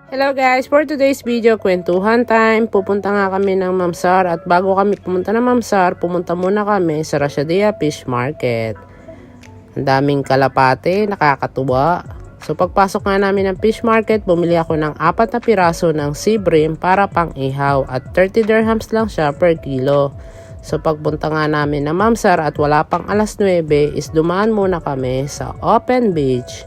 Hello guys, for today's video, kwentuhan time. Pupunta nga kami ng Mamsar at bago kami pumunta ng Mamsar, pumunta muna kami sa Rashadia Fish Market. Ang daming kalapate, nakakatuwa. So pagpasok nga namin ng fish market, bumili ako ng 4 na piraso ng sea bream para pang ihaw at 30 dirhams lang siya per kilo. So pagpunta nga namin ng Mamsar at wala pang alas 9 is dumaan muna kami sa open beach.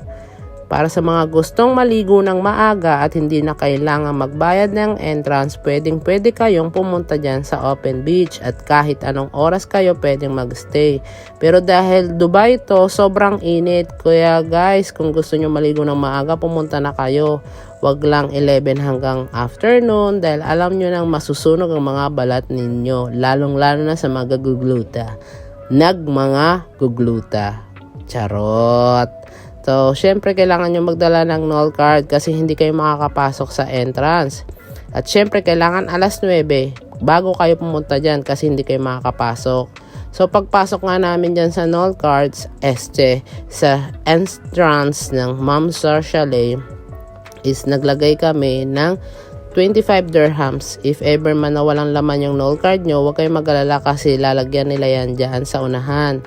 Para sa mga gustong maligo ng maaga at hindi na kailangan magbayad ng entrance, pwede kayong pumunta dyan sa open beach at kahit anong oras kayo pwedeng magstay. Pero dahil Dubai to, sobrang init. Kaya guys, kung gusto nyo maligo ng maaga, pumunta na kayo. Wag lang 11 hanggang afternoon dahil alam nyo nang masusunog ang mga balat ninyo. Lalong-lalo na sa mga gugluta. Mga gugluta. Charot! So, syempre kailangan nyo magdala ng NOL card kasi hindi kayo makakapasok sa entrance. At syempre kailangan alas 9 bago kayo pumunta dyan kasi hindi kayo makakapasok. So, pagpasok nga namin dyan sa NOL cards, sa entrance ng Mamsar Chalet is naglagay kami ng 25 dirhams. If ever man na walang laman yung NOL card nyo, huwag kayong mag-alala kasi lalagyan nila yan dyan sa unahan.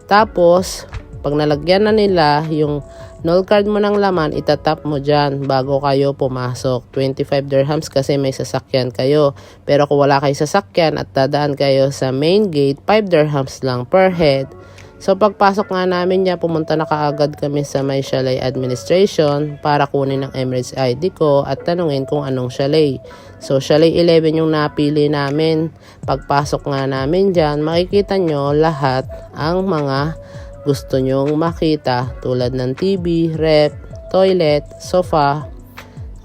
Tapos, pag nalagyan na nila yung NOL card mo ng laman, itatap mo dyan bago kayo pumasok. 25 dirhams kasi may sasakyan kayo. Pero kung wala kayo sasakyan at dadaan kayo sa main gate, 5 dirhams lang per head. So pagpasok nga namin niya, pumunta na kaagad kami sa may chalet administration para kunin ang Emirates ID ko at tanungin kung anong chalet. So chalet 11 yung napili namin. Pagpasok nga namin dyan, makikita nyo lahat ang mga gusto nyong makita tulad ng TV, ref, toilet, sofa,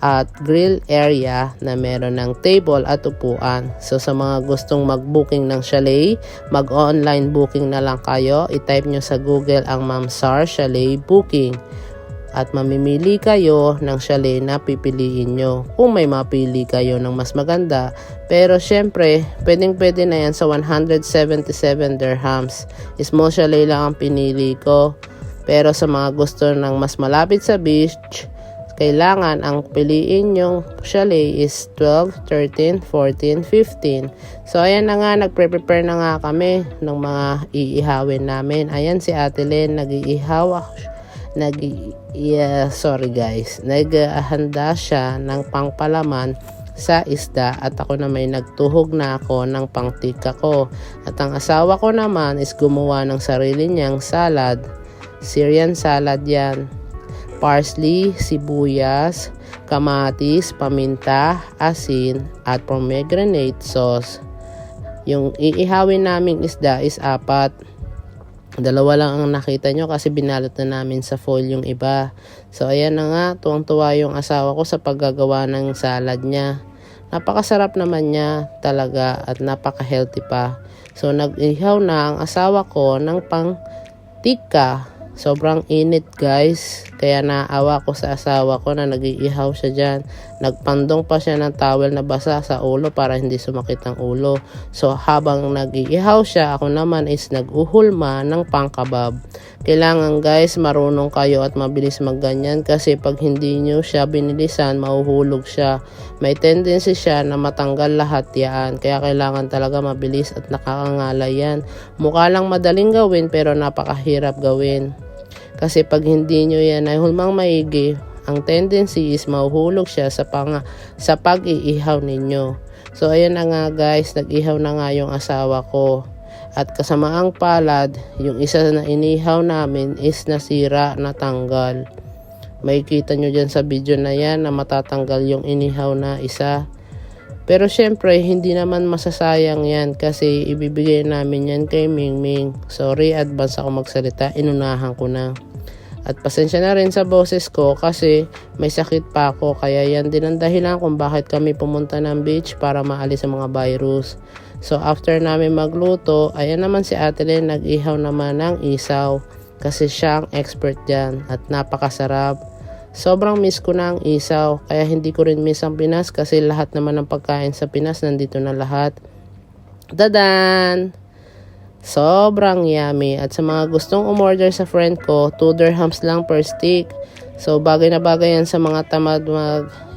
at grill area na meron ng table at upuan. So sa mga gustong mag-booking ng chalet, mag-online booking na lang kayo. I-type nyo sa Google ang Mamsar Chalet Booking at mamimili kayo ng chalet na pipiliin nyo kung may mapili kayo ng mas maganda. Pero syempre, pwede na yan sa 177 dirhams. Small chalet lang ang pinili ko. Pero sa mga gusto ng mas malapit sa beach, kailangan ang piliin yung chalet is 12, 13, 14, 15. So ayan na nga, nagprepare na nga kami ng mga iihawin namin. Ayan si Ate Len, nag-iihaw. Naghahanda siya ng pangpalaman sa isda at ako na may nagtuhog na ako ng pangtika ko. At ang asawa ko naman is gumawa ng sarili niyang salad. Syrian salad yan. Parsley, sibuyas, kamatis, paminta, asin, at pomegranate sauce. Yung iihawin naming isda is 4. 2 lang ang nakita nyo kasi binalot na namin sa foil yung iba. So ayan na nga, tuwang-tuwa yung asawa ko sa paggagawa ng salad niya. Napakasarap naman niya talaga at napaka-healthy pa. So nag-ihaw na ang asawa ko ng pang-tika. Sobrang init guys, kaya naawa ko sa asawa ko na nag-iihaw siya dyan. Nagpandong pa siya ng towel na basa sa ulo para hindi sumakit ang ulo. So habang nag-iihaw siya, ako naman is nag-uhulma ng pangkabab. Kailangan guys marunong kayo at mabilis magganyan kasi pag hindi nyo siya binilisan, mahuhulog siya. May tendency siya na matanggal lahat yan, kaya kailangan talaga mabilis at nakakangalay yan. Mukha lang madaling gawin pero napakahirap gawin. Kasi pag hindi nyo yan ay hulmang maigi, ang tendency is mahuhulog siya sa pag-iihaw ninyo. So ayan na nga guys, nag-ihaw na nga yung asawa ko. At kasamaang palad, yung isa na inihaw namin is nasira, natanggal. Makikita nyo dyan sa video na yan na matatanggal yung inihaw na isa. Pero syempre, hindi naman masasayang yan kasi ibibigay namin yan kay Mingming. Sorry, advance ako magsalita, inunahan ko na. At pasensya na rin sa boses ko kasi may sakit pa ako. Kaya yan din ang dahilan kung bakit kami pumunta ng beach para maalis ang mga virus. So after namin magluto, ayan naman si Ate Len, nag-ihaw naman ng isaw. Kasi siya ang expert dyan at napakasarap. Sobrang miss ko na ang isaw, kaya hindi ko rin miss ang Pinas kasi lahat naman ng pagkain sa Pinas nandito na lahat. Dadan! Sobrang yummy. At sa mga gustong umorder sa friend ko, 2 dirhams lang per stick. So bagay na bagay yan sa mga tamad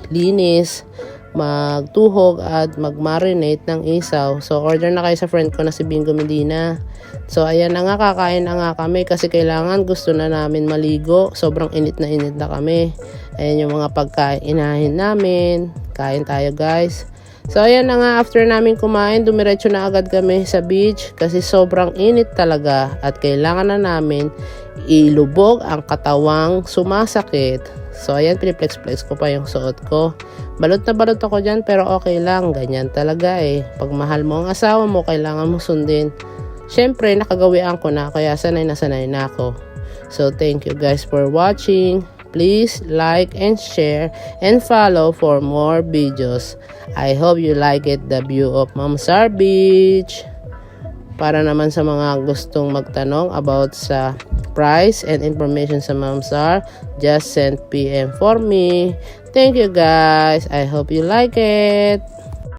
maglinis, magtuhog at magmarinate ng isaw. So order na kayo sa friend ko na si Bingo Medina. So ayan na nga, kakain na nga kami kasi kailangan, gusto na namin maligo. Sobrang init na kami. Ayan yung mga pagkain inahin namin. Kain tayo guys. So ayan na nga, after namin kumain, dumiretso na agad kami sa beach kasi sobrang init talaga at kailangan na namin ilubog ang katawang sumasakit. So ayan, piniplex-flex ko pa yung suot ko. Balot na balot ako dyan pero okay lang, ganyan talaga eh. Pag mahal mo ang asawa mo, kailangan mo sundin. Syempre, nakagawian ko na kaya sanay na ako. So thank you guys for watching. Please like and share and follow for more videos. I hope you like it, the view of Mamsar Beach. Para naman sa mga gustong magtanong about sa price and information sa Mamsar, just send PM for me. Thank you guys. I hope you like it.